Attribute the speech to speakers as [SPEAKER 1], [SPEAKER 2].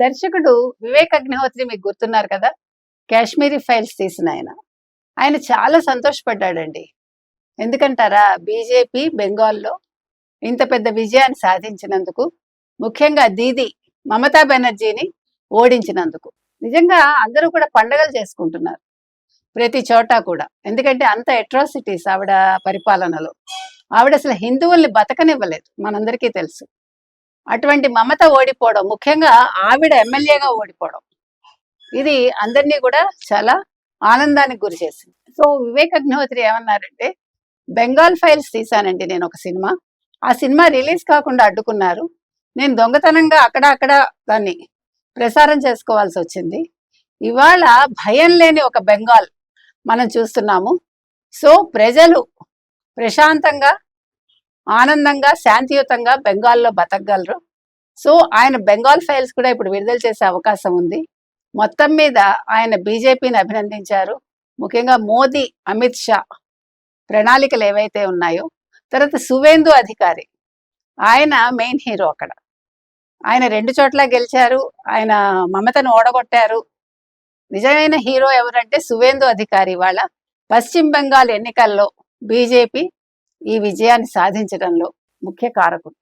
[SPEAKER 1] దర్శకుడు వివేక్ అగ్నిహోత్రి మీకు గుర్తున్నారు కదా. కాశ్మీరీ ఫైల్స్ తీసిన ఆయన ఆయన చాలా సంతోషపడ్డాడండి. ఎందుకంటారా, బీజేపీ బెంగాల్లో ఇంత పెద్ద విజయాన్ని సాధించినందుకు, ముఖ్యంగా దీది మమతా బెనర్జీని ఓడించినందుకు. నిజంగా అందరూ కూడా పండగలు చేసుకుంటున్నారు ప్రతి చోట కూడా. ఎందుకంటే అంత అట్రాసిటీస్ ఆవిడ పరిపాలనలో. ఆవిడ అసలు హిందువుల్ని బతకనివ్వలేదు, మనందరికీ తెలుసు. అటువంటి మమత ఓడిపోవడం, ముఖ్యంగా ఆవిడ ఎమ్మెల్యేగా ఓడిపోవడం, ఇది అందరినీ కూడా చాలా ఆనందానికి గురి చేసింది. సో వివేక్ అగ్నిహోత్రి ఏమన్నారంటే, బెంగాల్ ఫైల్స్ తీశానండి నేను ఒక సినిమా, ఆ సినిమా రిలీజ్ కాకుండా అడ్డుకున్నారు, నేను దొంగతనంగా అక్కడ దాన్ని ప్రసారం చేసుకోవాల్సి వచ్చింది. ఇవాళ భయం లేని ఒక బెంగాల్ మనం చూస్తున్నాము. సో ప్రజలు ప్రశాంతంగా, ఆనందంగా, శాంతియుతంగా బెంగాల్లో బతకగలరు. సో ఆయన బెంగాల్ ఫైల్స్ కూడా ఇప్పుడు విడుదల చేసే అవకాశం ఉంది. మొత్తం మీద ఆయన బీజేపీని అభినందించారు. ముఖ్యంగా మోదీ, అమిత్ షా ప్రణాళికలు ఏవైతే ఉన్నాయో. తర్వాత సువేందు అధికారి, ఆయన మెయిన్ హీరో అక్కడ. ఆయన 2 చోట్ల గెలిచారు, ఆయన మమతను ఓడగొట్టారు. నిజమైన హీరో ఎవరంటే సువేందు అధికారి. వాళ్ళ పశ్చిమ బెంగాల్ ఎన్నికల్లో బీజేపీ ఈ విజయాన్ని సాధించడంలో ముఖ్య కారకుడు.